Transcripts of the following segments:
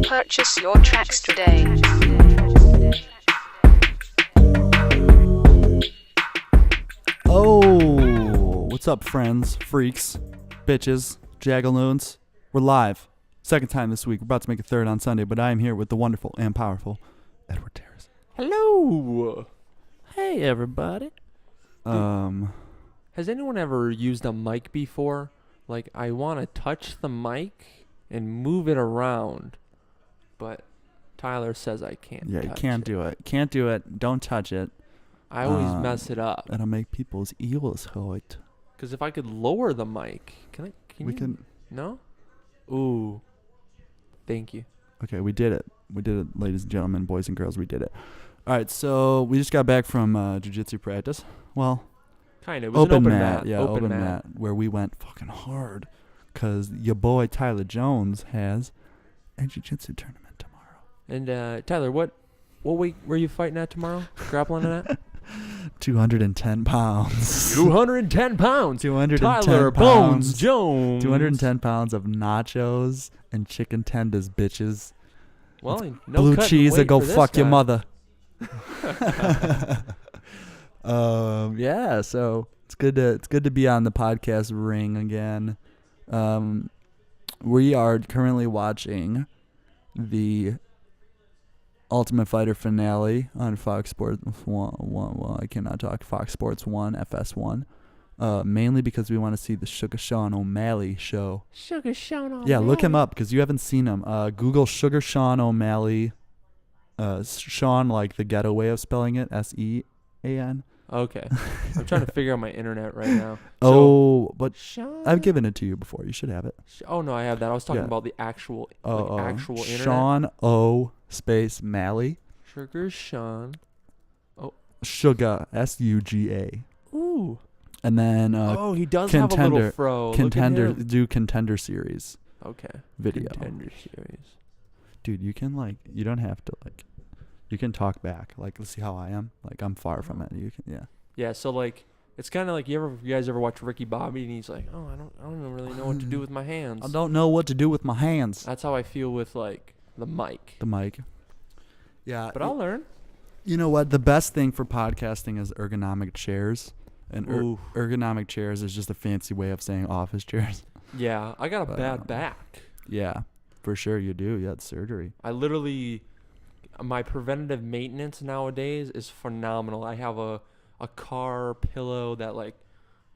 Purchase your tracks today. Oh, what's up, friends, freaks, bitches, jagaloons? We're live. Second time this week. We're about to make a third on Sunday, but I am here with the wonderful and powerful Edward Terres. Hello. Hey, everybody. Has anyone ever used a mic before? Like, I want to touch the mic and move it around, but Tyler says I can't. Yeah, you can't do it. Can't do it. Don't touch it. I always mess it up. It'll make people's ears hurt. Because if I could lower the mic, can you? No? Ooh. Thank you. Okay, we did it. We did it, ladies and gentlemen, boys and girls. We did it. All right, so we just got back from jiu-jitsu practice. Well, kind of. It was open mat. Yeah, open mat, where we went fucking hard because your boy Tyler Jones has a jiu-jitsu tournament tomorrow. And Tyler, what weight were you fighting at tomorrow? Grappling at? 210 pounds. 210 pounds. 210 Tyler pounds. Bones Jones. 210 pounds of nachos and chicken tenders, bitches. Well, no blue cheese or go fuck your mother. Yeah, so it's good to be on the podcast ring again. We are currently watching the Ultimate Fighter finale on Fox Sports 1. Well, I cannot talk. Fox Sports 1, FS1. Mainly because we want to see the Sugar Sean O'Malley show. Sugar Sean O'Malley. Yeah, look him up because you haven't seen him. Google Sugar Sean O'Malley. Sean, like the ghetto way of spelling it, Sean. Okay. I'm trying to figure out my internet right now. But Sean? I've given it to you before. You should have it. Oh, no, I have that. I was talking about the actual internet. Sean O. space Malley. Sugar Sean. Oh. Sugar, Suga. Ooh. And then he does have a little fro. Contender series. Okay. Video. Contender series. Dude, you don't have to you can talk back. Like, let's see how I am. Like, I'm far from it. You can, yeah. Yeah, so like it's kind of like you guys ever watch Ricky Bobby and he's like, "Oh, I don't even really know what to do with my hands." I don't know what to do with my hands. That's how I feel with like the mic. The mic. Yeah. But I'll learn. You know what? The best thing for podcasting is ergonomic chairs. And ergonomic chairs is just a fancy way of saying office chairs. Yeah, I got a bad back. Yeah, for sure you do. You had surgery. My preventative maintenance nowadays is phenomenal. I have a car pillow that like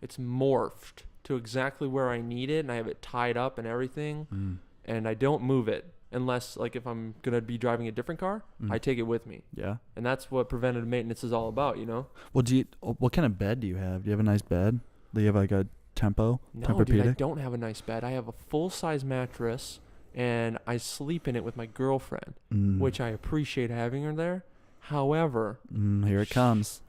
it's morphed to exactly where I need it, and I have it tied up and everything, and I don't move it unless like if I'm gonna be driving a different car, I take it with me. Yeah, and that's what preventative maintenance is all about, you know. Well, what kind of bed do you have? Do you have a nice bed? Do you have like a No, Tempur-Pedic? dude, I don't have a nice bed. I have a full-size mattress, and I sleep in it with my girlfriend, which I appreciate having her there. However, here it comes.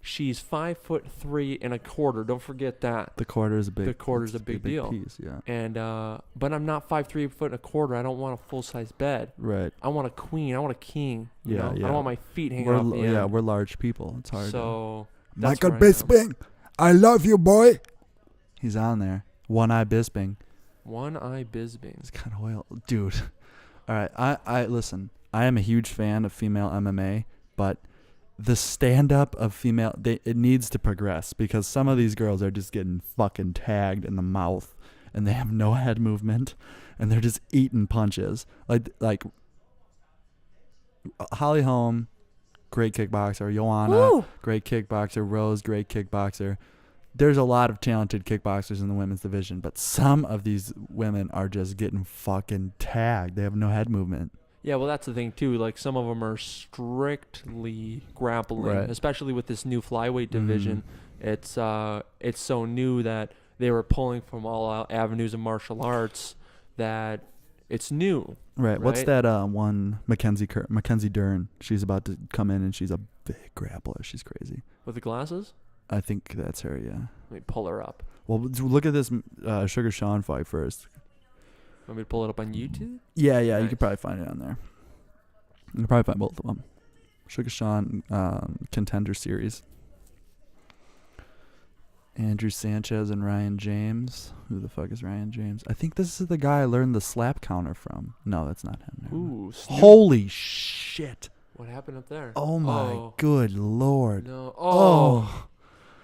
She's 5'3.25". Don't forget that. The quarter is a big. The quarter's a big deal. Piece, yeah. And but I'm not 5'3.25". I don't want a full-size bed. Right. I want a queen. I want a king. You know? Yeah. I don't want my feet hanging off the end. Yeah, we're large people. It's hard. So Michael Bisping, I love you, boy. He's on there. One-Eye Bisping. One-Eye Bisping. It's kind of oil, dude. All right, I listen. I am a huge fan of female MMA, but the stand-up of female, it needs to progress because some of these girls are just getting fucking tagged in the mouth, and they have no head movement, and they're just eating punches. Like Holly Holm, great kickboxer. Joanna, great kickboxer. Rose, great kickboxer. There's a lot of talented kickboxers in the women's division, but some of these women are just getting fucking tagged. They have no head movement. Yeah, well, that's the thing, too. Like, some of them are strictly grappling, especially with this new flyweight division. It's so new that they were pulling from all avenues of martial arts that it's new. Right. What's that one, Mackenzie Dern? She's about to come in, and she's a big grappler. She's crazy. With the glasses? I think that's her, yeah. Let me pull her up. Well, look at this Sugar Sean fight first. Want me to pull it up on YouTube? Yeah, you Nice. could probably find it on there. You could probably find both of them. Sugar Sean Contender Series. Andrew Sanchez and Ryan James. Who the fuck is Ryan James? I think this is the guy I learned the slap counter from. No, that's not him. Never mind. Ooh, Snoop. Holy shit. What happened up there? Oh my Oh. good lord. No. Oh.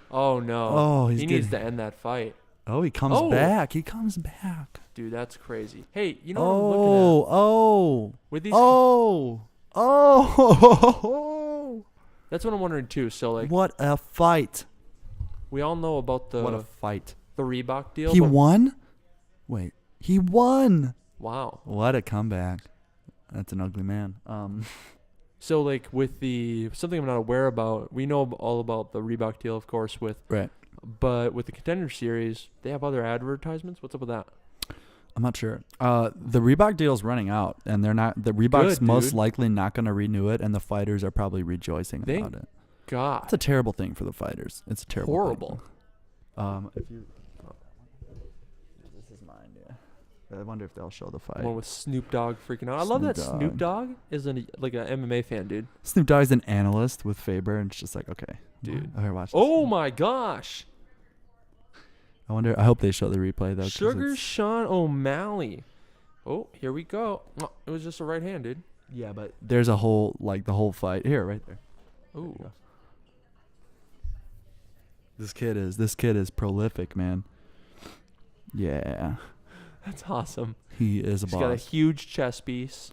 Oh no. Oh, he he's needs getting- to end that fight. Oh, he comes Oh. back. He comes back. Dude, that's crazy. Hey, you know what I'm looking Oh. at? With these Oh. Oh. That's what I'm wondering too. So like What a fight. we all know about What a the fight. Reebok deal. He but- won? Wait. He won. Wow. What a comeback. That's an ugly man. So like with the something I'm not aware about, we know all about the Reebok deal, of course, Right. but with the Contender Series, they have other advertisements. What's up with that? I'm not sure. The Reebok deal's running out, and they're not. The Reebok's Good, most dude. likely not going to renew it, and the fighters are probably rejoicing Thank about it. God. It's a terrible thing for the fighters. It's a terrible. Horrible. Thing. If you. This is mine. Yeah. I wonder if they'll show the fight. One with Snoop Dogg freaking out. I love that Snoop Snoop Dogg is like an MMA fan, dude. Snoop Dogg's an analyst with Faber, and it's just like, okay, Dude. Okay, watch. This. Oh my gosh. I wonder. I hope they show the replay though. 'cause Sugar it's- Sean O'Malley. Oh, here we go. Oh, it was just a right hand, dude. Yeah, but there's a whole the whole fight here, right there. Ooh. go. This kid is prolific, man. Yeah, That's awesome. he is a He's got a boss. huge chest piece.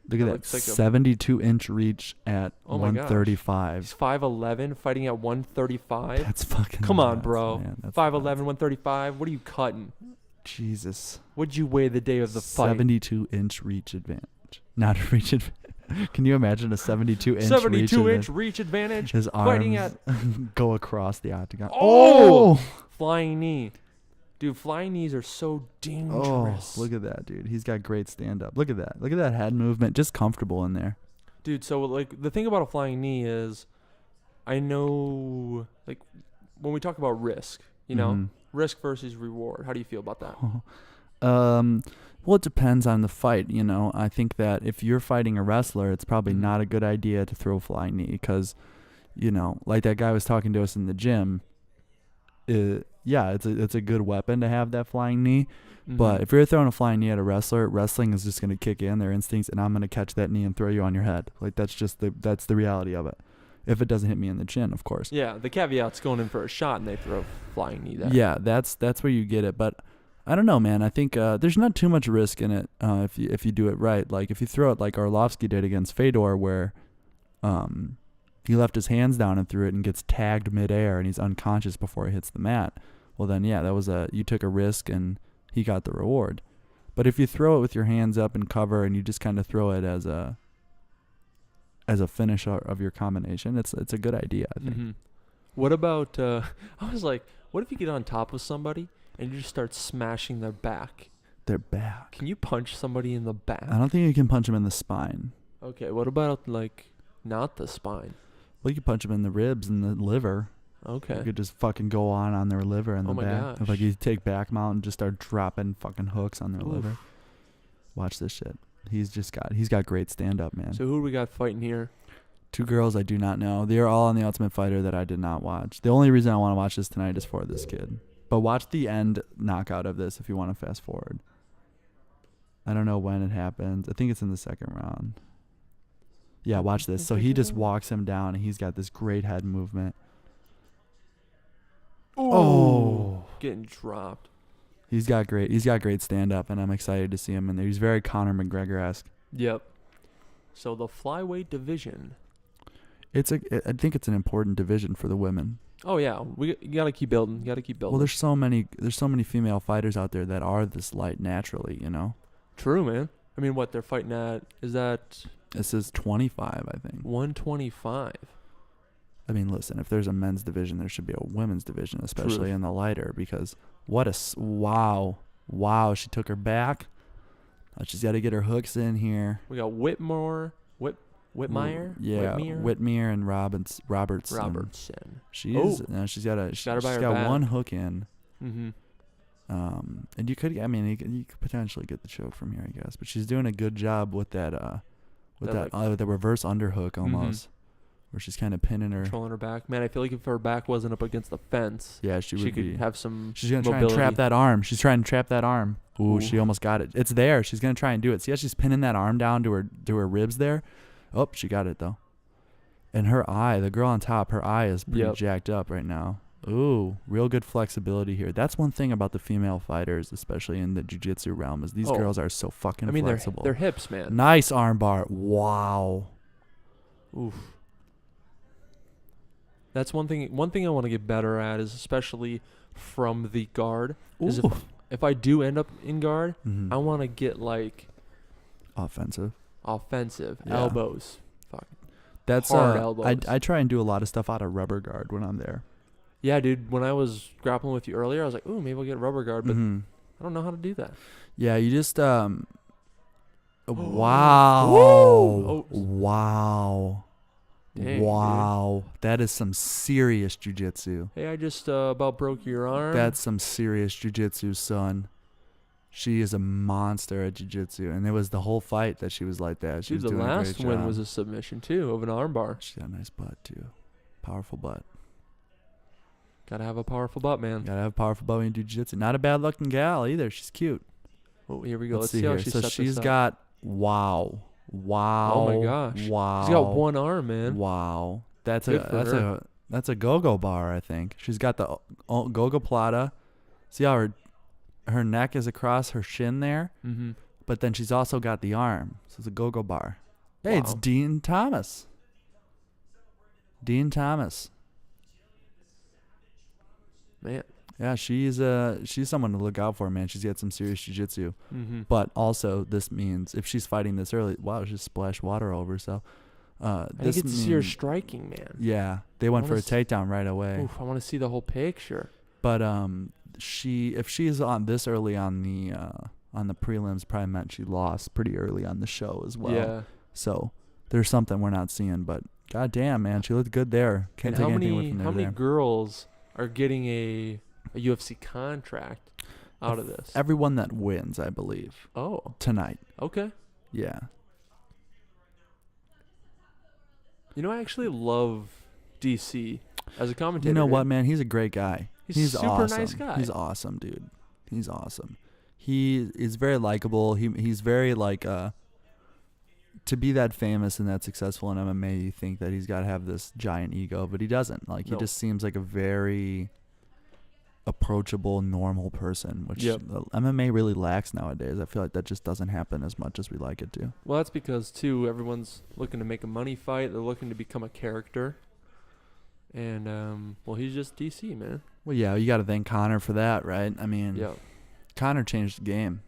Look at that that, looks like a- 72-inch reach at Oh my gosh. 135. He's 5'11", fighting at 135. That's fucking. Come on, nuts, bro. man. That's 5'11", 135. What are you cutting? nuts. Jesus. What'd you weigh the day of the fight? 72-inch reach advantage. Not a reach advantage. Can you imagine a 72-inch 72-inch reach advantage. His fighting arms at go across the octagon. Oh! Flying knee. Dude, flying knees are so Oh, dangerous. look at that, dude. He's got great stand-up. Look at that. Look at that head movement. Just comfortable in there. Dude, so like the thing about a flying knee is I know like when we talk about risk, you know, Mhm. risk versus reward. How do you feel about that? Well, it depends on the fight, you know. I think that if you're fighting a wrestler, it's probably Mhm. not a good idea to throw a flying knee because, you know, like that guy was talking to us in the gym. Yeah, it's a good weapon to have that flying knee. But Mhm. if you're throwing a flying knee at a wrestler, wrestling is just going to kick in their instincts, and I'm going to catch that knee and throw you on your head. Like that's the reality of it. If it doesn't hit me in the chin, of course. Yeah, the caveat's going in for a shot and they throw a flying knee there. Yeah, that's where you get it. But I don't know, man. I think there's not too much risk in it if you do it right. Like if you throw it like Arlovsky did against Fedor, where he left his hands down and threw it and gets tagged midair and he's unconscious before he hits the mat. Well, then yeah, you took a risk and he got the reward. But if you throw it with your hands up and cover and you just kind of throw it as a finish of your combination, it's a good idea, I think. Mhm. What about I was like, what if you get on top of somebody and you just start smashing their back? Their back. Can you punch somebody in the back? I don't think you can punch him in the spine. Okay, what about like not the spine? Well, you can punch him in the ribs and the liver. Okay. You could just fucking go on their liver and Oh the my back. gosh. Like you take back mount and just start dropping fucking hooks on their Oof. liver. Watch this shit. He's got great stand up, man. So who do we got fighting here? Two girls I do not know. They are all on the Ultimate Fighter that I did not watch. The only reason I want to watch this tonight is for this kid. But watch the end knockout of this if you want to fast forward. I don't know when it happens. I think it's in the second round. Yeah, watch this. So he just walks him down and he's got this great head movement. Oh. Getting dropped. He's got great stand up and I'm excited to see him in there. He's very Conor McGregor-esque. Yep. So the flyweight division. I think it's an important division for the women. Oh yeah, you gotta keep building. Well, there's so many female fighters out there that are this light naturally, you know. True, man. I mean, what they're fighting at is that This is 25, I think. 125. I mean, listen, if there's a men's division, there should be a women's division, especially True. in the lighter, because wow, she took her back. She's got to get her hooks in here. We got Whitmeyer. Yeah, Whitmere and Robertson. Robertson. She's got her by her back. one hook in. Mm-hmm. And you could potentially get the choke from here, I guess. But she's doing a good job with that the reverse underhook almost, where she's kind of pinning her, controlling her back. Man, I feel like if her back wasn't up against the fence, yeah, she could have some. She's gonna mobility. try and trap that arm. She's trying to trap that arm. Ooh, she almost got it. It's there. She's gonna try and do it. See how she's pinning that arm down to her ribs there. Oh, she got it though. And her eye, the girl on top, her eye is pretty jacked up right now. Ooh, real good flexibility here. That's one thing about the female fighters, especially in the jiu-jitsu realm, is these girls are so fucking flexible. Their hips, man. Nice arm bar. Wow. Oof. That's one thing. One thing I want to get better at is especially from the guard. Is if I do end up in guard, I want to get like offensive elbows. Fuck. That's hard elbows. I try and do a lot of stuff out of rubber guard when I'm there. Yeah, dude. When I was grappling with you earlier, I was like, "Ooh, maybe I'll get rubber guard," but I don't know how to do that. Yeah, you just wow, wow, dang, wow. Dude. That is some serious jiu-jitsu. Hey, I just about broke your arm. That's some serious jiu-jitsu, son. She is a monster at jiu-jitsu, and it was the whole fight that she was like that. She was the doing last a great win job. was a submission too of an arm bar. She's got a nice butt too, powerful butt. Gotta have a powerful butt, man. Gotta have a powerful butt when you do jiu-jitsu. Not a bad-looking gal either. She's cute. Oh, here we go. Let's see here. how she so set she's this up. got wow. Oh my gosh. Wow. She's got one arm, man. Wow. That's Good a go-go bar, I think. She's got the go-go plata. See how her neck is across her shin there? Mm-hmm. But then she's also got the arm. So it's a go-go bar. Hey, Wow. it's Dean Thomas. Dean Thomas. Man. Yeah, she's someone to look out for, man. She's got some serious jiu-jitsu. Mm-hmm. But also, this means if she's fighting this early, wow, she just splashed water over herself. I get to see her striking, man. Yeah, they went for a takedown right away. Oof, I want to see the whole picture. But if she's on this early on the prelims, probably meant she lost pretty early on the show as well. Yeah. So there's something we're not seeing, but goddamn, man, she looked good there. Can't take anything away from there. How many girls are getting a UFC contract out of this? Everyone that wins, I believe. Oh. Tonight. Okay. Yeah. You know, I actually love DC as a commentator. You know what, man? He's a great guy. He's super awesome. nice guy. He's awesome, dude. He's awesome. He is very likable. He's very like to be that famous and that successful in MMA, you think that he's got to have this giant ego, but he doesn't. Like he just seems like a very approachable, normal person, which MMA really lacks nowadays. I feel like that just doesn't happen as much as we like it to. Well, that's because too everyone's looking to make a money fight. They're looking to become a character. And well, he's just DC, man. Well, yeah, you got to thank Conor for that, right? I mean, Conor changed the game.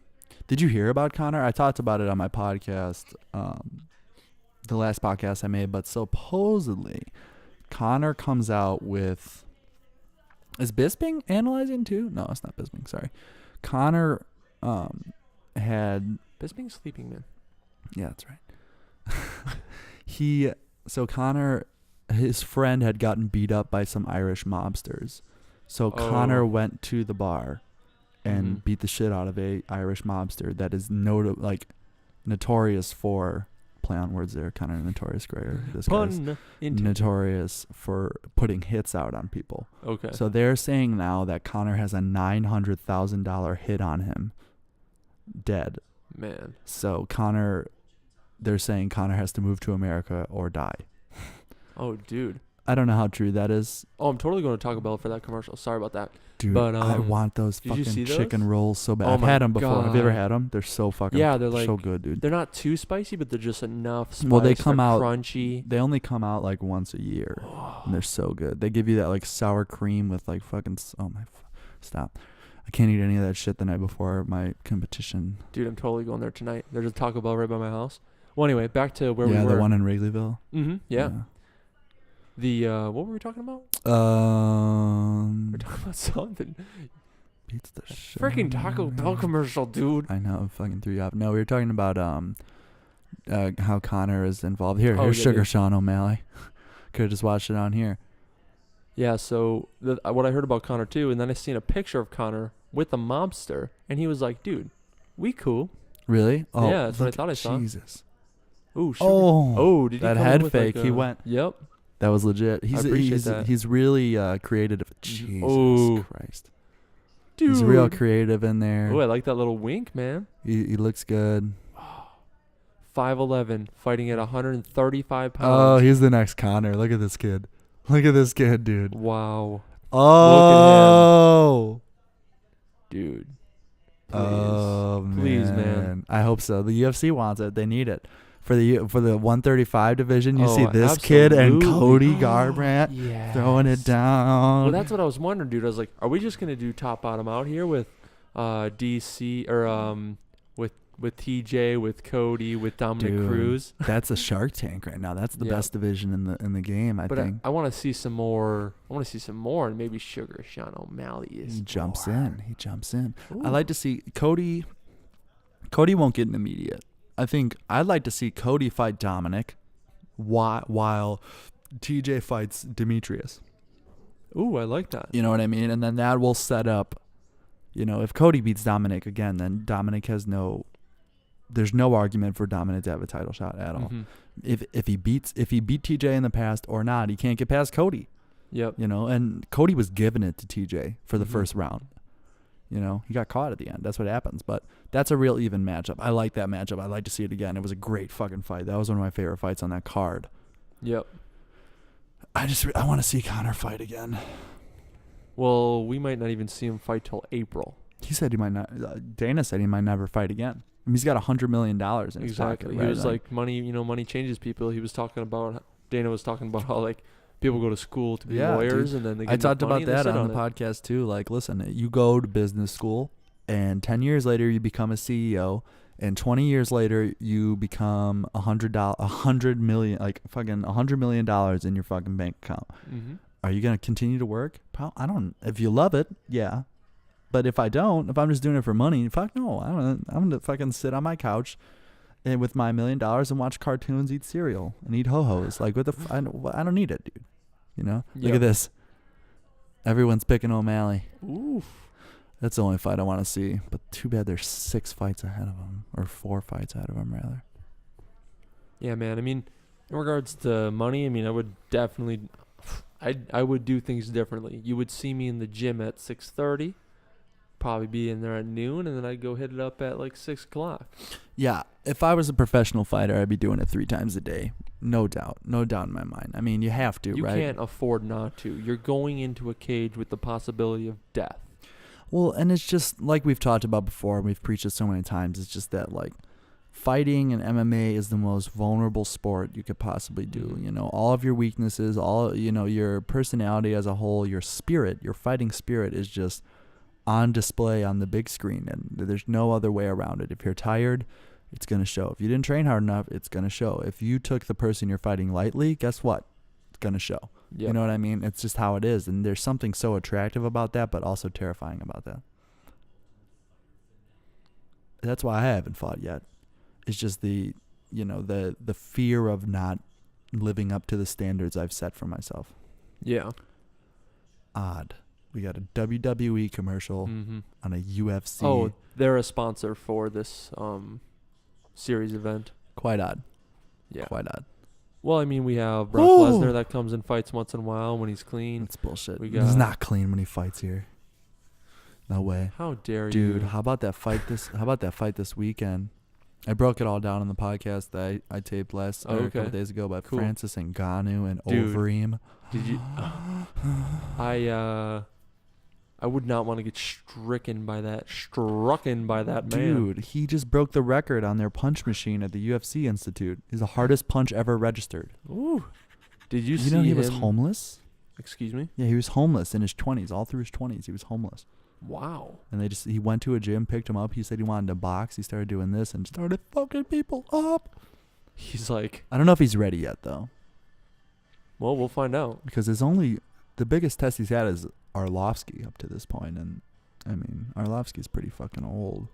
Did you hear about Conor? I talked about it on my podcast, the last podcast I made, but supposedly Conor comes out with... Is Bisping analyzing too? No, it's not Bisping, sorry. Conor had... Bisping's sleeping, man. Yeah, that's right. Conor, his friend had gotten beat up by some Irish mobsters. So Conor went to the bar and beat the shit out of a Irish mobster that is notorious for... Play on words there, kind of notorious greater. This guy's notorious for putting hits out on people. Okay. So they're saying now that Conor has a $900,000 hit on him, dead. Man. So they're saying Conor has to move to America or die. Oh, dude. I don't know how true that is. Oh, I'm totally going to Taco Bell for that commercial. Sorry about that. Dude, but, I want those fucking chicken rolls so bad. I've had them before. God. Have you ever had them? They're so fucking they're like so good, dude. They're not too spicy, but they're just enough spice. Well, they come out crunchy. They only come out like once a year, and they're so good. They give you that like sour cream with like fucking. Stop! I can't eat any of that shit the night before my competition. Dude, I'm totally going there tonight. There's a Taco Bell right by my house. Well, anyway, back to where we were. Yeah, the one in Wrigleyville. Mm-hmm. Yeah. The what were we talking about? We're talking about something. Beats the shit. Freaking Taco Bell commercial, dude. I know, it fucking threw you off. No, we were talking about how Conor is involved. Here's Sugar Sean O'Malley. Could have just watched it on here. Yeah. So what I heard about Conor too, and then I seen a picture of Conor with a mobster, and he was like, "Dude, we cool." Really? Oh, Yeah, that's what I look- thought I saw. Jesus. Ooh, sugar. Oh, Did he that come in head with, fake. like, He a- went. Yep. That was legit. He's appreciate that. he's really creative. Jesus Ooh. Christ. Dude. He's real creative in there. Oh, I like that little wink, man. He looks good. 5'11", fighting at 135 Oh, pounds. he's the next Connor. Look at this kid. Look at this kid, dude. Wow, Oh. dude. Please. Oh, Please, man. I hope so. The UFC wants it. They need it. For the 135 division, you see Oh, this kid and absolutely. Cody Garbrandt Yes. throwing it down. Well, that's what I was wondering, dude. I was like, are we just gonna do top bottom out here with DC or with TJ, with Cody, with Dominic Dude, Cruz? That's a Shark Tank right now. That's the Yeah. best division in the game, I But think. I want to see some more. I want to see some more, and maybe Sugar Sean O'Malley is. He jumps more. in. He jumps in. Ooh. I like to see Cody. Cody won't get an immediate. I think I'd like to see Cody fight Dominic while TJ fights Demetrius. Ooh, I like that. You know what I mean? And then that will set up, if Cody beats Dominic again, then Dominic has there's no argument for Dominic to have a title shot at all. Mhm. If he beat TJ in the past or not, he can't get past Cody. Yep. And Cody was giving it to TJ for the Mhm. first round. He got caught at the end. That's what happens. But that's a real even matchup. I like that matchup. I'd like to see it again. It was a great fucking fight. That was one of my favorite fights on that card. Yep. I want to see Conor fight again. Well, we might not even see him fight till April. He said he might not. Dana said he might never fight again. I mean, he's got $100 million in his Exactly. pocket. He Right? was like, money. Money changes people. He was talking about. Dana was talking about how like people go to school to be Yeah, lawyers, dude. and then they get I enough talked money about and they that sit on the it. podcast too. Like, listen, you go to business school, and 10 years later you become a CEO, and 20 years later you become $100 million, like fucking $100 million in your fucking bank account. Mm-hmm. Are you gonna continue to work? I don't. If you love it, yeah. But if I'm just doing it for money, fuck no. I don't. I'm gonna fucking sit on my couch, and with my $1 million and watch cartoons, eat cereal, and eat ho-hos. Like I don't need it, dude. Look Yeah. at this. Everyone's picking O'Malley. Oof. That's the only fight I want to see. But too bad there's 6 fights ahead of him, or 4 fights ahead of him, rather. Yeah, man. I mean, in regards to money, I would definitely, I would do things differently. You would see me in the gym at 6:30, probably be in there at noon, and then I'd go hit it up at like 6 o'clock. Yeah, if I was a professional fighter, I'd be doing it 3 times a day. No doubt in my mind. I mean, you have to, You right? can't afford not to. You're going into a cage with the possibility of death. Well, and it's just like we've talked about before, and we've preached it so many times. It's just that like fighting and MMA is the most vulnerable sport you could possibly do. Mhm. All of your weaknesses, your personality as a whole, your spirit, your fighting spirit is just on display on the big screen, and there's no other way around it. If you're tired, it's going to show. If you didn't train hard enough, it's going to show. If you took the person you're fighting lightly, guess what? It's going to show. Yep. You know what I mean? It's just how it is. And there's something so attractive about that, but also terrifying about that. That's why I haven't fought yet. It's just the fear of not living up to the standards I've set for myself. Yeah. Odd. We got a WWE commercial Mm-hmm. on a UFC. Oh, they're a sponsor for this series event. Quite odd. Yeah. Quite odd. Well, I mean, we have Brock Ooh. Lesnar that comes and fights once in a while when he's clean. That's bullshit. We He's got- not clean when he fights here. No way. How dare Dude, you? how about that fight this weekend? I broke it all down on the podcast that I taped a couple Okay. days ago about Cool. Francis Ngannou and Dude. Overeem. Did you? I would not want to get strucken by that man. Dude, he just broke the record on their punch machine at the UFC Institute. He's the hardest punch ever registered. Ooh. Did you You see know he him? was homeless? Excuse me? Yeah, he was homeless in his 20s. All through his 20s, he was homeless. Wow. And he went to a gym, picked him up. He said he wanted to box. He started doing this and started fucking people up. He's like, I don't know if he's ready yet, though. well, we'll find out. Because the biggest test he's had is Arlovsky up to this point. And, I mean, Arlovsky's pretty fucking old.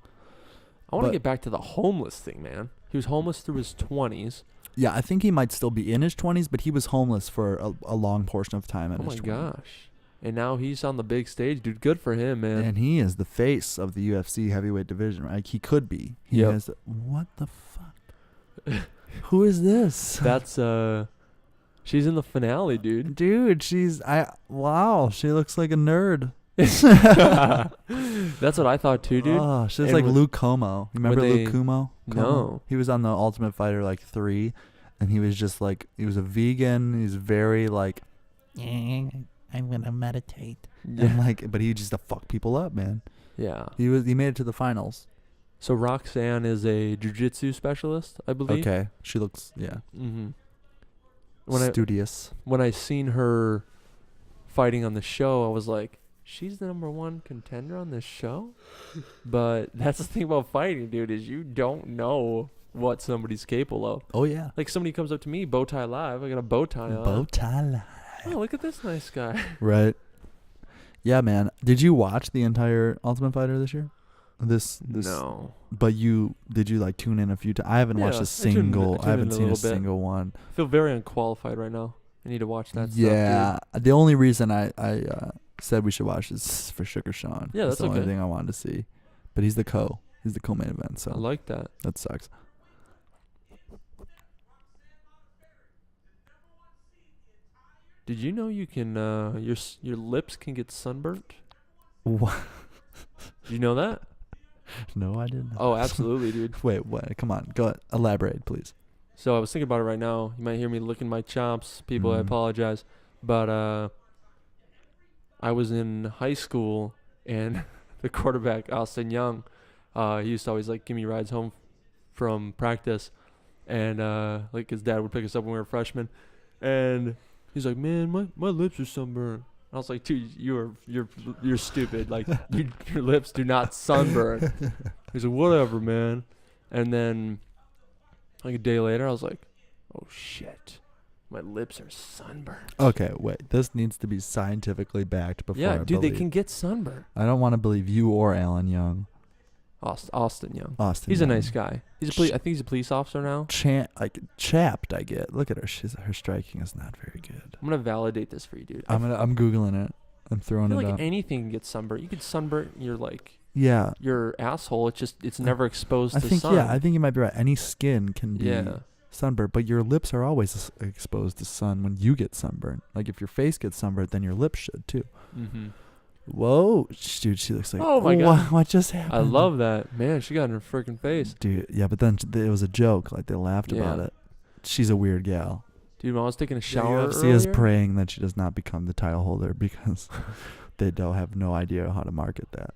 I want to But- get back to the homeless thing, man. He was homeless through his 20s. Yeah, I think he might still be in his 20s, but he was homeless for a long portion of time in Oh his my 20s. gosh. And now he's on the big stage, dude. Good for him, man. And he is the face of the UFC heavyweight division, right? He could be. He Yep. has. What the fuck? Who is this? That's she's in the finale, dude. Dude, wow, she looks like a nerd. That's what I thought too, dude. Oh, she's And like when- Luke Como. You remember when Luke they- Como? No. He was on the Ultimate Fighter like 3, and he was just like, he was a vegan. He's very like, I'm gonna meditate. And like, but he used to fuck people up, man. Yeah. He made it to the finals. So Roxanne is a jiu-jitsu specialist, I believe. Okay, she looks Mm-hmm. studious. When I seen her fighting on the show, I was like, she's the number 1 contender on this show? But that's the thing about fighting, dude, is you don't know what somebody's capable of. Oh yeah, Like somebody comes up to me, bow tie live, I got a bow tie on. bow tie live. Oh, look at this nice guy. Right. Yeah, man. Did you watch the entire Ultimate Fighter this year? This No. But did you like tune in a few times? I haven't watched Yeah, a single. I haven't in a seen a little bit. single one. I feel very unqualified right now. I need to watch that Yeah, stuff, the only reason I said we should watch is for Sugar Sean. Yeah, that's the only okay. thing I wanted to see. But he's the co-main event, dude. so I like that. that sucks. Did you know you can your lips can get sunburnt? What? Did you know that? No, I didn't. Oh, absolutely, dude. Wait, what? Come on, go ahead. Elaborate, please. So I was thinking about it right now. You might hear me licking my chops. People, I Mhm. apologize. But I was in high school, and the quarterback, Austin Young, he used to always like give me rides home from practice, and like his dad would pick us up when we were freshmen, and he's like, "Man, my lips are sunburned." I was like, "Dude, you're stupid. Like your lips do not sunburn." He's like, "Whatever, man." And then like a day later, I was like, "Oh shit, my lips are sunburned." Okay, wait. This needs to be scientifically backed before Yeah, I dude, they believe. can get sunburned. I don't want to believe you or Alan Young. Austin Young. Austin. He's a Young. nice guy. I think he's a police officer now. Chapped. I get. Look at her. Her striking is not very good. I'm gonna validate this for you, dude. I'm googling it. I'm I throwing feel it like up. anything can get sunburned. You could sunburn Yeah. your asshole. It's never exposed I to think sun. I think you might be right. Any skin can be Yeah. sunburned, but your lips are always exposed to sun when you get sunburned. Like if your face gets sunburned, then your lips should too. Mm-hmm. Whoa, dude, she looks like. Oh my God. What just happened? I love that, man. She got in her freaking face, Dude, yeah, but then it was a joke. Like they laughed about Yeah. it. She's a weird gal. dude. When I was taking a shower The UFC is earlier, praying that she does not become the title holder because they don't have no idea how to market that.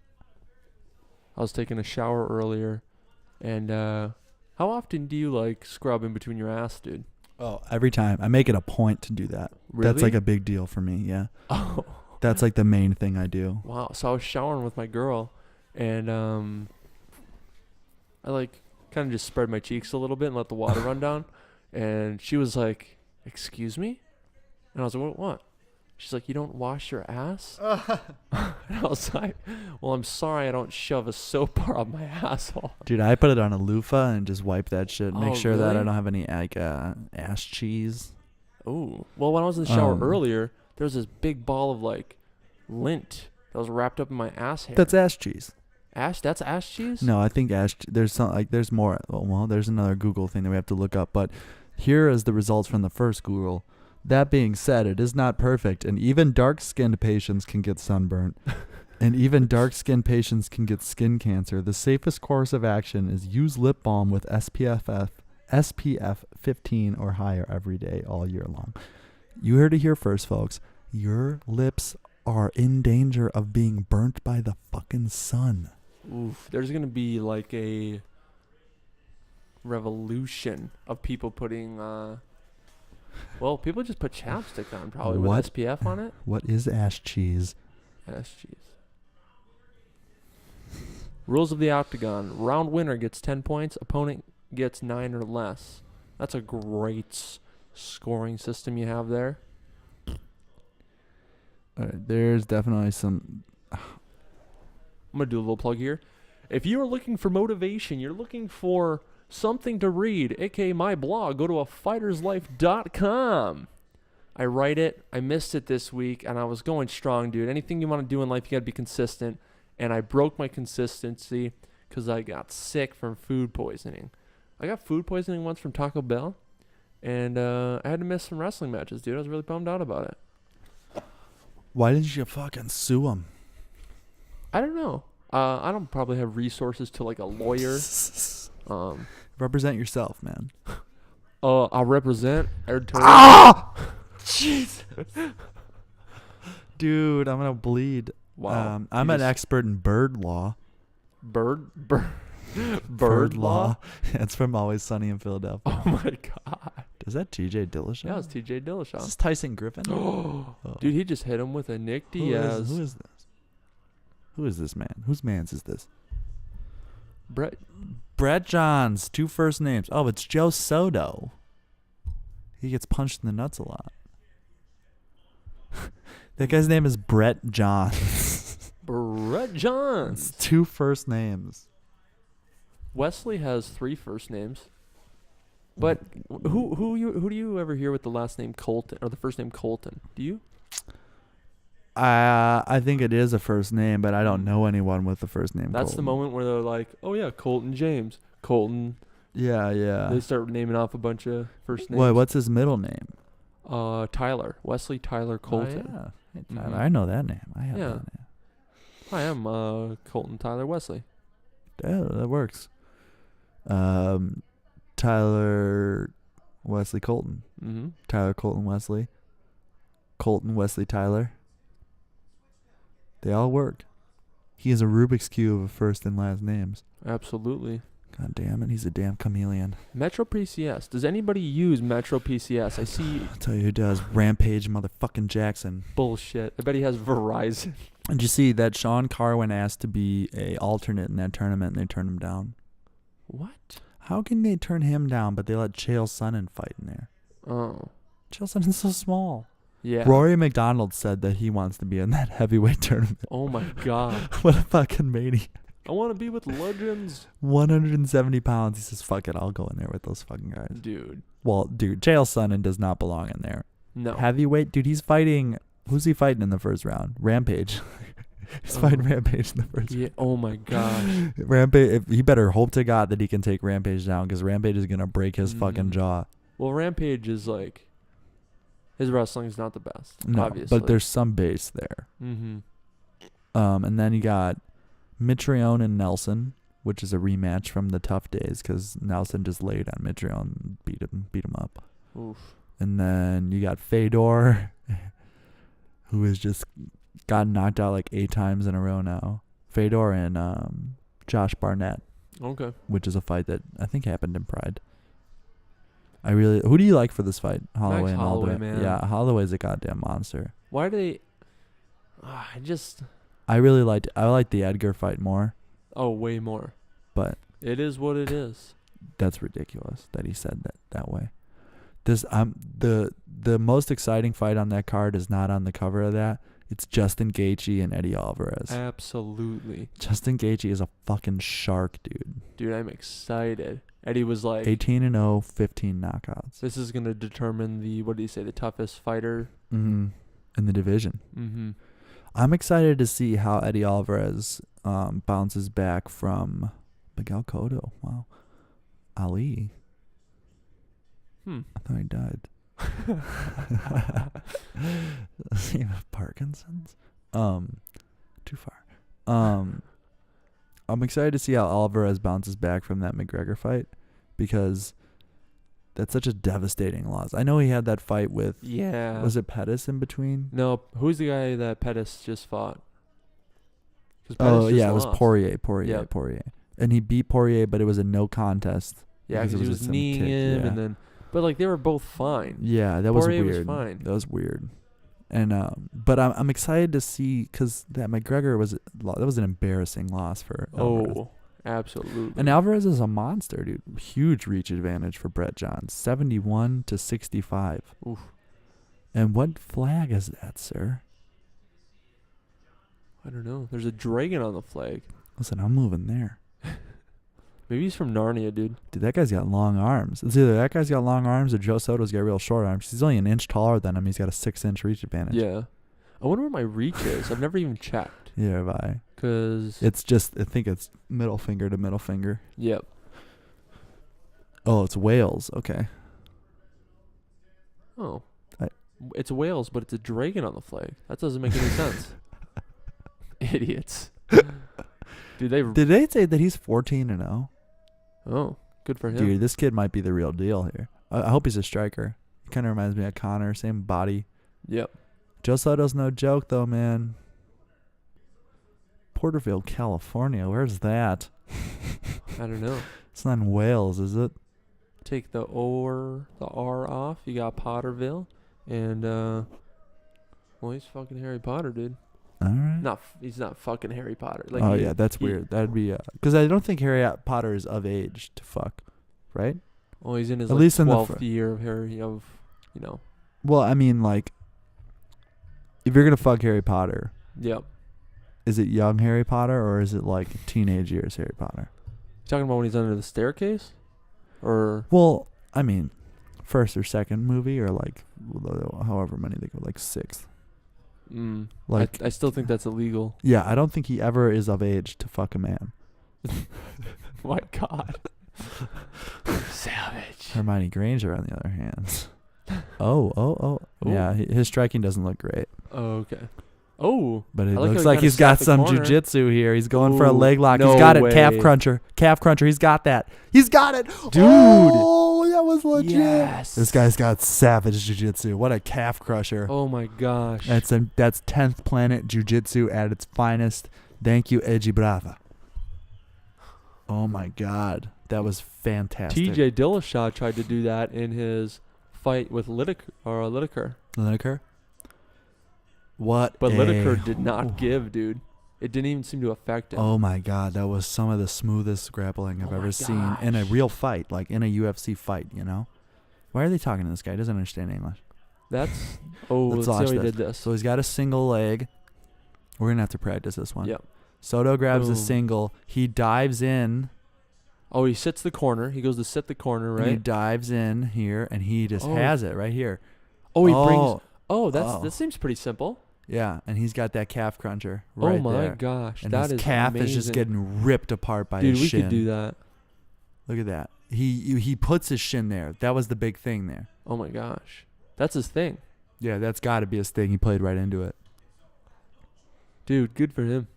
I was taking a shower earlier, and how often do you like scrub in between your ass, dude? Oh, every time I make it a point to do that. Really? That's like a big deal for me. Yeah, Oh, that's like the main thing I do. wow. So I was showering with my girl, and I like kind of just spread my cheeks a little bit and let the water run down, and she was like, "Excuse me," and I was like, "What?" She's like, "You don't wash your ass?" And I was like, "Well, I'm sorry, I don't shove a soap bar up my asshole." Dude, I put it on a loofah and just wipe that shit. Make Oh, sure that I really? don't have any like ass cheese. Ooh. Well, when I was in the shower Um, earlier, there was this big ball of like lint that was wrapped up in my ass hair. That's ass cheese. ash. That's ash cheese. No, I think there's some like there's more. Well, there's another Google thing that we have to look up. But here is the results from the first Google. That being said, it is not perfect, and even dark-skinned patients can get sunburnt, and even dark-skinned patients can get skin cancer. The safest course of action is use lip balm with SPF 15 or higher every day all year long. You heard it here first, folks. Your lips are in danger of being burnt by the fucking sun. Oof. There's gonna be like a revolution of people putting. Well, people just put chapstick on probably What? with SPF on it. What is ash cheese? Ash cheese. Rules of the octagon: round winner gets 10 points. Opponent gets 9 or less. That's a great scoring system you have there. All right, there's definitely some. I'm going to do a little plug here. If you are looking for motivation, you're looking for something to read, aka my blog, go to afighterslife.com. I write it. I missed it this week, and I was going strong, dude. Anything you want to do in life, you got to be consistent. And I broke my consistency because I got sick from food poisoning. I got food poisoning once from Taco Bell, and I had to miss some wrestling matches, dude. I was really bummed out about it. Why didn't you fucking sue him? I don't know. I don't probably have resources to like a lawyer. Represent yourself, man. I'll represent Edward Terres. Ah! Jesus. Dude, I'm gonna bleed. Wow. I'm an expert in bird law. Bird law. It's from Always Sunny in Philadelphia. Oh my god. Is that TJ Dillashaw? Yeah, it's TJ Is Dillashaw. this Tyson Griffin? Oh. Dude, he just hit him with a Nick Diaz. Who is this? Who is this man? Whose man's is this? Brett Johns. 2 first names. Oh, it's Joe Soto. He gets punched in the nuts a lot. That guy's name is Brett Johns. Brett Johns. 2 first names. Wesley has 3 first names. But who do you ever hear with the last name Colton or the first name Colton? Do you? I think it is a first name, but I don't know anyone with the first name. That's Colton. the moment where they're like, "Oh yeah, Colton James, Colton." Yeah. They start naming off a bunch of first names. What's his middle name? Tyler, Wesley Tyler Colton. Oh, yeah. Hey, Tyler. Mhm. I know that name. I have Yeah. that name. I am Colton Tyler Wesley. Yeah, that works. Tyler Wesley Colton. Mm-hmm. Tyler Colton Wesley. Colton Wesley Tyler. They all work. He is a Rubik's Cube of first and last names. Absolutely. God damn it, he's a damn chameleon. Metro PCS. Does anybody use Metro PCS? I see I'll tell you who does. Rampage motherfucking Jackson. bullshit. I bet he has Verizon. Did you see that Sean Carwin asked to be a alternate in that tournament and they turned him down? What? How can they turn him down but they let Chael Sonnen fight in there? Oh. Chael Sonnen's so small. Yeah. Rory McDonald said that he wants to be in that heavyweight tournament. Oh my god. What a fucking maniac. I want to be with legends. 170 pounds. He says, fuck it, I'll go in there with those fucking guys. Dude. Well, dude, Chael Sonnen does not belong in there. No. Heavyweight? Dude, he's fighting... Who's he fighting in the first round? Rampage. He's fighting Rampage in the first round. Yeah. Oh my gosh. Rampage... He better hope to God that he can take Rampage down because Rampage is going to break his fucking jaw. Well, Rampage is like... His wrestling is not the best, No, obviously. but there's some base there. Mm-hmm. And then you got Mitrione and Nelson, which is a rematch from the Tough Days because Nelson just laid on Mitrione and beat him up. Oof. And then you got Fedor, who has just gotten knocked out like 8 times in a row now. Fedor and Josh Barnett, Okay. which is a fight that I think happened in Pride. Who do you like for this fight? Holloway Max and Holloway, Aldo. man. Yeah, Holloway's a goddamn monster. Why do they... I like the Edgar fight more, Oh, way more. but It is what it is. that's ridiculous that he said that way. This the most exciting fight on that card is not on the cover of that. It's Justin Gaethje and Eddie Alvarez. Absolutely. Justin Gaethje is a fucking shark, dude. Dude, I'm excited. Eddie was like... 18-0, 15 knockouts. This is going to determine the toughest fighter. Mm-hmm. In the division. Mm-hmm. I'm excited to see how Eddie Alvarez bounces back from Miguel Cotto. Wow. Ali. I thought he died. Does he have Parkinson's? Too far. I'm excited to see how Alvarez bounces back from that McGregor fight because that's such a devastating loss. I know he had that fight with... Yeah. Was it Pettis in between? No, who's the guy that Pettis just fought? Oh, yeah, it was Poirier. Yep. Poirier. And he beat Poirier, but it was a no contest. Yeah, because he was some kneeing kick, him, yeah. and then... But, like, they were both fine. Yeah, that was Poirier weird. was fine. That was weird. And but I'm excited to see because that McGregor was an embarrassing loss for Alvarez. Oh, absolutely. And Alvarez is a monster, dude. Huge reach advantage for Brett Johns, 71-65. Oof. And what flag is that, sir? I don't know. There's a dragon on the flag. Listen, I'm moving there. Maybe he's from Narnia, dude. Dude, that guy's got long arms. It's either that guy's got long arms or Joe Soto's got real short arms. He's only an inch taller than him. He's got a 6-inch reach advantage. Yeah. I wonder what my reach is. I've never even checked. Yeah, have I. Cause It's just, I think it's middle finger to middle finger. Yep. Oh, it's Wales. Okay. Oh. It's Wales, but it's a dragon on the flag. That doesn't make any sense. Idiots. Dude, Did they say that he's 14-0? Oh, good for him. Dude, this kid might be the real deal here. I hope he's a striker. He kind of reminds me of Connor. Same body. Yep. Joe Soto's no joke, though, man. Porterfield, California. Where's that? I don't know. It's not in Wales, is it? Take the R off. You got Potterville. And, well, he's fucking Harry Potter, dude. All right. He's not fucking Harry Potter. Like Oh, yeah, that's weird. That'd be, because I don't think Harry Potter is of age to fuck, right? Oh, he's in his At least in the 12th year of Well, I mean, like, if you're going to fuck Harry Potter, Yep. is it young Harry Potter or is it, like, teenage years Harry Potter? You talking about when he's under the staircase? Or Well, I mean, first or second movie or, like, however many they go, like, sixth. Like, I still think that's illegal. yeah, I don't think he ever is of age to fuck a man. My God. Savage. Hermione Granger, on the other hand. Oh. Yeah, his striking doesn't look great. Oh, okay. Oh. But it I like looks how he like kinda he's got sat the some corner. jujitsu here. He's going for a Ooh, leg lock. no He's got it. way. Calf cruncher. He's got that. He's got it. Dude. Oh, that was legit. Yes. This guy's got savage jujitsu. What a calf crusher. Oh my gosh. That's 10th planet jujitsu at its finest. Thank you, Edgy Brava. Oh my God. That was fantastic. TJ Dillashaw tried to do that in his fight with Lineker. Lineker? What? But Lineker did not give, dude. It didn't even seem to affect him. Oh my God, that was some of the smoothest grappling I've Oh ever my seen in a gosh. real fight, like in a UFC fight, you know? Why are they talking to this guy? He doesn't understand English. That's let's see watch how he this. did this. So he's got a single leg. We're going to have to practice this one. Yep. Soto grabs the Boom. single. He dives in. Oh, he sits the corner. He goes to sit the corner, And he right? dives in here, and he just Oh. has it right here. Oh, he brings. Oh, That seems pretty simple. yeah, and he's got that calf cruncher right oh my there. gosh, And that his is calf is just amazing. getting ripped apart by Dude, his we shin. could do that. Look at that. He puts his shin there. That was the big thing there. Oh my gosh, that's his thing, Yeah, that's got to be his thing. He played right into it. dude. Good for him.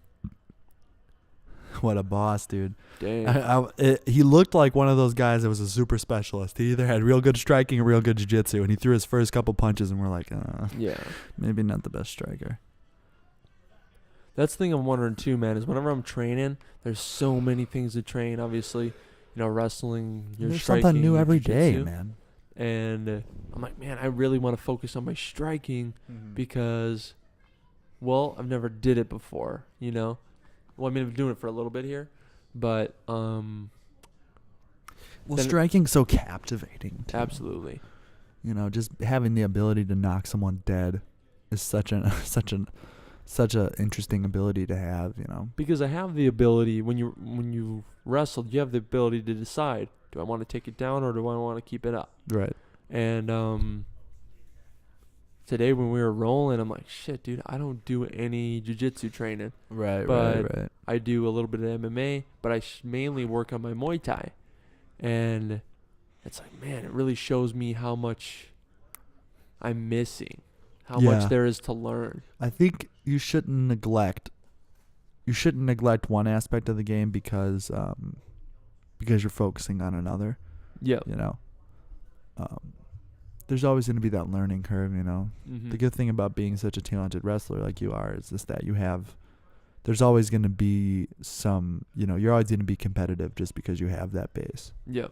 What a boss, dude. Damn. He looked like one of those guys that was a super specialist. He either had real good striking or real good jiu-jitsu, and he threw his first couple punches, and we're like, Yeah. maybe not the best striker. That's the thing I'm wondering too, man. Is whenever I'm training, there's so many things to train. Obviously, wrestling. Your There's striking, something new your every day, jiu-jitsu. man. And I'm like, man, I really want to focus on my striking because, well, I've never did it before, Well, I mean, I've been doing it for a little bit here, but Well, then- striking's so captivating, too. absolutely. Just having the ability to knock someone dead is such a interesting ability to have, Because I have the ability when you wrestled, you have the ability to decide: do I want to take it down or do I want to keep it up? Right. And today when we were rolling, I'm like, shit, dude, I don't do any jiu-jitsu training. Right, But right. I do a little bit of MMA, but I mainly work on my Muay Thai. And it's like, man, it really shows me how much I'm missing, how Yeah. much there is to learn. I think you shouldn't neglect one aspect of the game because you're focusing on another. Yep. There's always going to be that learning curve, Mm-hmm. The good thing about being such a talented wrestler like you are is just that there's always going to be some, you're always going to be competitive just because you have that base. Yep.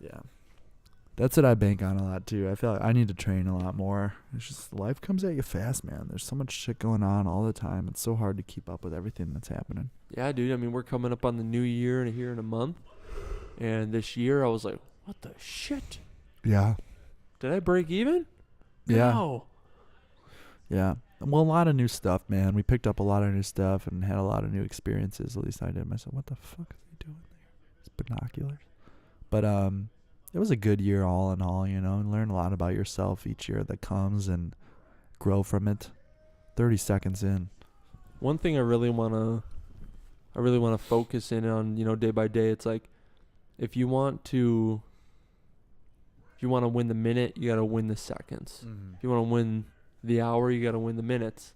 Yeah. That's what I bank on a lot too. I feel like I need to train a lot more. It's just life comes at you fast, man. There's so much shit going on all the time. It's so hard to keep up with everything that's happening. Yeah, dude. I mean, we're coming up on the new year here in a month. And this year I was like, what the shit? Yeah. Did I break even? Yeah. No. Yeah. Well, a lot of new stuff, man. We picked up a lot of new stuff and had a lot of new experiences. At least I did. Myself, what the fuck is he doing there? It's binoculars. But it was a good year all in all, you know, and learn a lot about yourself each year that comes and grow from it. 30 seconds in. One thing I really want to focus in on, you know, day by day. It's like, if you want to win the minute, you got to win the seconds. Mm-hmm. If you want to win the hour, you got to win the minutes.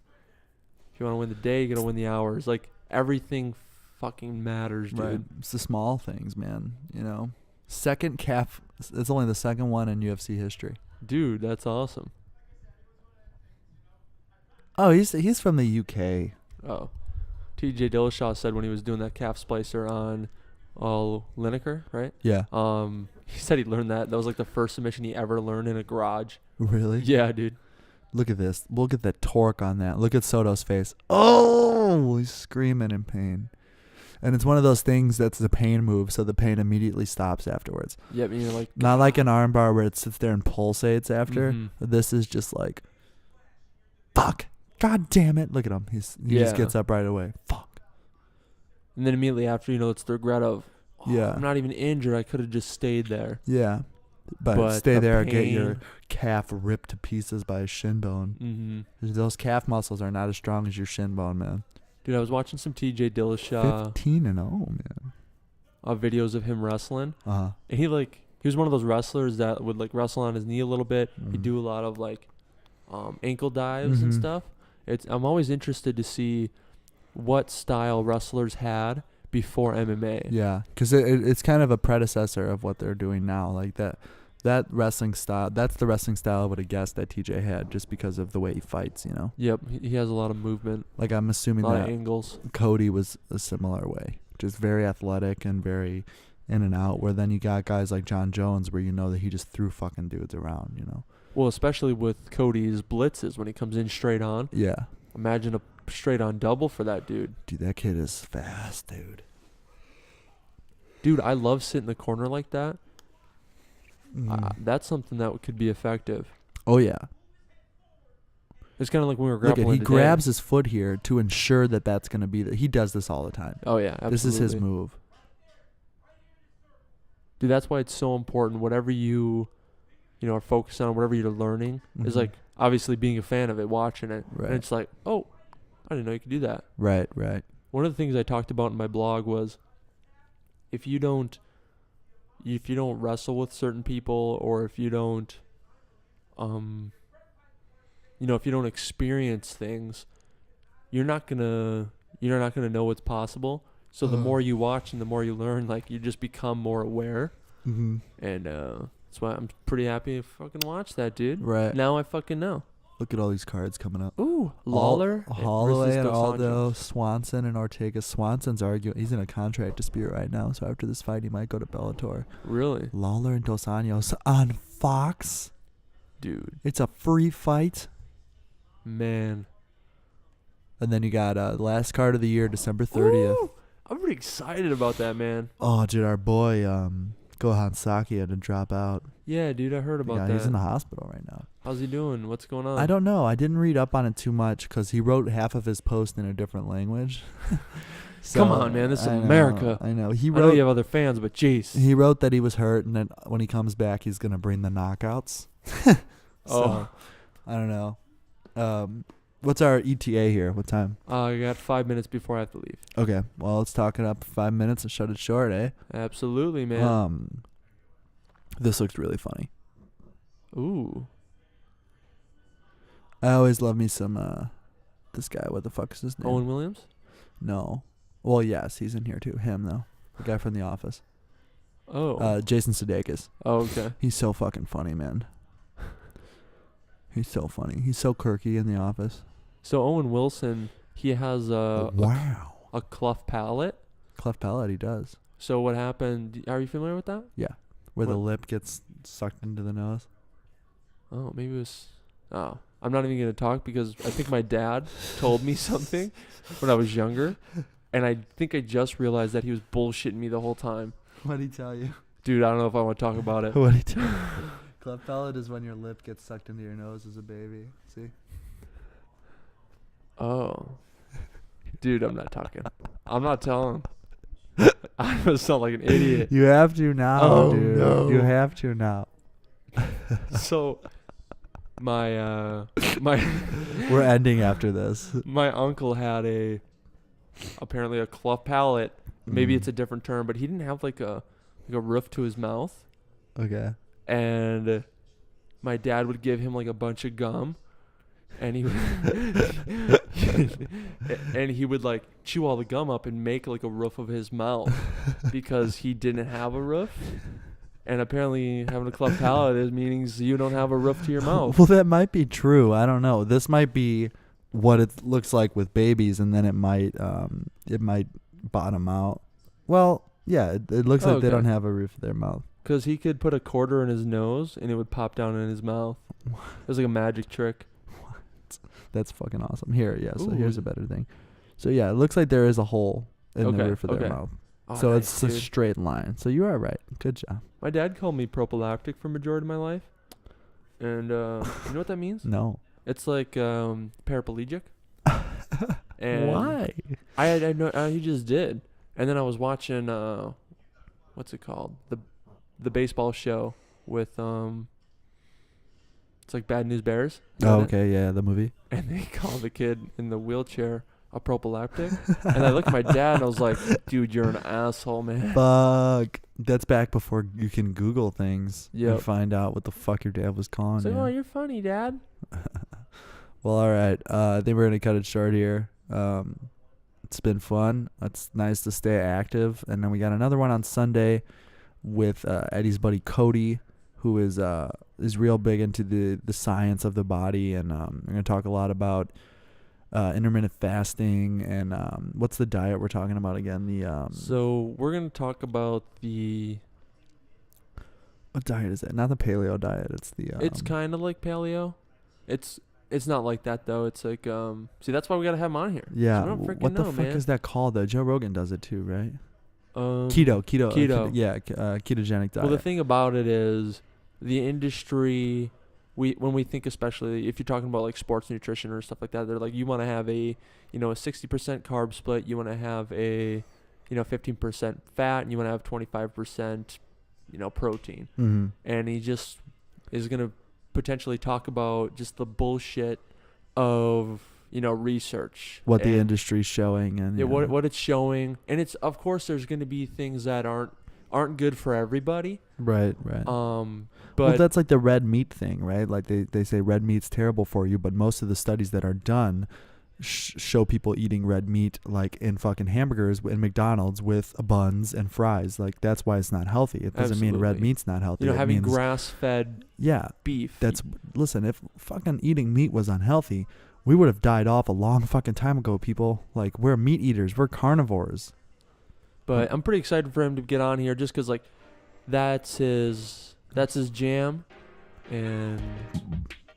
If you want to win the day, you got to win the hours. Like, everything fucking matters, dude. Right. It's the small things, man, you know. Second calf, it's only the second one in UFC history. Dude, that's awesome. Oh, he's from the UK. Oh. TJ Dillashaw said when he was doing that calf splicer on Lineker, right? Yeah. He said he learned that. That was like the first submission he ever learned in a garage. Really? Yeah, dude. Look at this. Look at the torque on that. Look at Soto's face. Oh, he's screaming in pain. And it's one of those things that's the pain move, so the pain immediately stops afterwards. Yeah, but you're like, not like an arm bar where it sits there and pulsates after. Mm-hmm. This is just like, fuck. God damn it. Look at him. He just gets up right away. Fuck. And then immediately after, you know, it's the regret of, yeah, I'm not even injured. I could have just stayed there. Yeah. But stay the there and get pain. your calf ripped to pieces by a shin bone. Mm-hmm. Those calf muscles are not as strong as your shin bone, man. Dude, I was watching some TJ Dillashaw 15-0, man. Videos of him wrestling. Uh-huh. And he was one of those wrestlers that would like wrestle on his knee a little bit. Mm-hmm. He'd do a lot of like ankle dives and stuff. I'm always interested to see what style wrestlers had before MMA. Yeah, because it's kind of a predecessor of what they're doing now. Like that wrestling style, that's the wrestling style I would have guessed that TJ had just because of the way he fights, you know? Yep, he has a lot of movement. Like, I'm assuming a lot that of angles. Cody was a similar way. Just very athletic and very in and out, where then you got guys like John Jones where you know that he just threw fucking dudes around, you know? Well, especially with Cody's blitzes when he comes in straight on. Yeah. Imagine a straight on double for that dude. Dude, that kid is fast, dude. Dude, I love sitting in the corner like that. That's something that could be effective. Oh, yeah. It's kind of like when we were Look grappling he today. grabs his foot here to ensure that that's going to be he does this all the time. Oh, yeah, absolutely. This is his move. Dude, that's why it's so important. Whatever you are focused on, whatever you're learning, is like obviously being a fan of it, watching it. Right. And it's like, oh, I didn't know you could do that. Right. One of the things I talked about in my blog was if you don't wrestle with certain people, or if you don't if you don't experience things, you're not gonna know what's possible. So the more you watch and the more you learn, like, you just become more aware. Mm-hmm. And that's why I'm pretty happy to fucking watch that, dude. Right. Now I fucking know. Look at all these cards coming up. Ooh, Lawler, Holloway versus and Dos Aldo, Anjos. Swanson and Ortega. Swanson's arguing. He's in a contract dispute right now, so after this fight, he might go to Bellator. Really? Lawler and Dos Anjos on Fox. Dude. It's a free fight. Man. And then you got last card of the year, December 30th. Ooh, I'm pretty excited about that, man. Oh, dude, our boy Gohan Saki had to drop out. Yeah, dude, I heard about that. He's in the hospital right now. How's he doing? What's going on? I don't know. I didn't read up on it too much because he wrote half of his post in a different language. So, come on, man. This is America. I know. I know you have other fans, but jeez. He wrote that he was hurt and that when he comes back, he's going to bring the knockouts. So, I don't know. What's our ETA here? What time? I got 5 minutes before I have to leave. Okay. Well, let's talk it up 5 minutes and shut it short, eh? Absolutely, man. This looks really funny. Ooh. I always love me some, this guy. What the fuck is his name? Owen Williams? No. Well, yes, he's in here too. Him, though. The guy from The Office. Oh. Jason Sudeikis. Oh, okay. He's so fucking funny, man. He's so funny. He's so quirky in The Office. So Owen Wilson, he has a cleft palate. Cleft palate, he does. So what happened? Are you familiar with that? Yeah. Where the lip gets sucked into the nose. Oh, maybe it was... Oh. I'm not even going to talk because I think my dad told me something when I was younger. And I think I just realized that he was bullshitting me the whole time. What did he tell you? Dude, I don't know if I want to talk about it. What did he tell you? Cleft palate is when your lip gets sucked into your nose as a baby. See? Oh. Dude, I'm not talking. I'm not telling. I must sound like an idiot. You have to now, Oh, dude. no. You have to now. So my We're ending after this. my uncle had apparently a cleft palate. Maybe it's a different term, but he didn't have like a roof to his mouth. Okay. And my dad would give him like a bunch of gum, and he would and he would like chew all the gum up and make like a roof of his mouth because he didn't have a roof. And apparently having a cleft palate means you don't have a roof to your mouth. Well, that might be true. I don't know. This might be what it looks like with babies, and then it might bottom out. Well, yeah, it looks like they don't have a roof of their mouth. Because he could put a quarter in his nose and it would pop down in his mouth. It was like a magic trick. What? That's fucking awesome. Here, yeah, so Ooh. here's a better thing. So, yeah, it looks like there is a hole in the roof of their mouth. Oh, So nice, it's a dude. straight line. So you are right. Good job. My dad called me prophylactic for majority of my life. And you know what that means? No. It's like paraplegic. And Why? I know he just did. And then I was watching what's it called? The baseball show with it's like Bad News Bears. You know Oh, that? okay, yeah, the movie. And they called the kid in the wheelchair a prophylactic. And I looked at my dad and I was like, dude, you're an asshole, man. Fuck. That's back before you can Google things Yep. and find out what the fuck your dad was calling It's like, you. oh, you're funny, Dad. Well, all right. I think we're going to cut it short here. It's been fun. It's nice to stay active. And then we got another one on Sunday with Eddie's buddy Cody, who is real big into the science of the body. And we're going to talk a lot about intermittent fasting and what's the diet we're talking about again? So we're going to talk about what diet is it? Not the paleo diet. It's the it's kind of like paleo. It's not like that though. It's like see, that's why we got to have him on here. yeah. I don't freaking What the know, fuck man. is that called though? Joe Rogan does it too, right? Keto. Keto. Yeah, ketogenic diet. Well, the thing about it is the industry, when we think, especially if you're talking about like sports nutrition or stuff like that, they're like, you want to have a 60% carb split, you want to have a 15% fat, and you want to have 25% protein. Mm-hmm. And he just is going to potentially talk about just the bullshit of research, What the and industry's showing and what it's showing. And it's, of course, there's going to be things that aren't good for everybody. right. But Well, that's like the red meat thing, right? Like they say red meat's terrible for you, but most of the studies that are done show people eating red meat like in fucking hamburgers in McDonald's with buns and fries. Like that's why it's not healthy. It doesn't mean red Absolutely. meat's not healthy. It having means, grass-fed yeah, beef. listen, if fucking eating meat was unhealthy, we would have died off a long fucking time ago, people. Like we're meat eaters, we're carnivores. But I'm pretty excited for him to get on here just because like that's his jam. And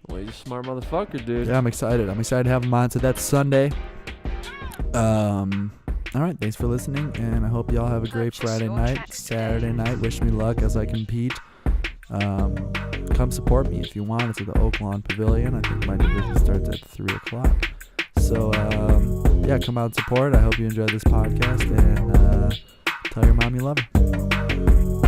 well, he's a smart motherfucker, dude. Yeah, I'm excited. I'm excited to have him on. So that's Sunday. All right, thanks for listening, and I hope y'all have a great Purchase Friday your night, tracks Saturday night. Wish me luck as I compete. Come support me if you want. It's at the Oak Lawn Pavilion. I think my division starts at 3 o'clock. So, yeah, come out and support. I hope you enjoy this podcast, and tell your mom you love her.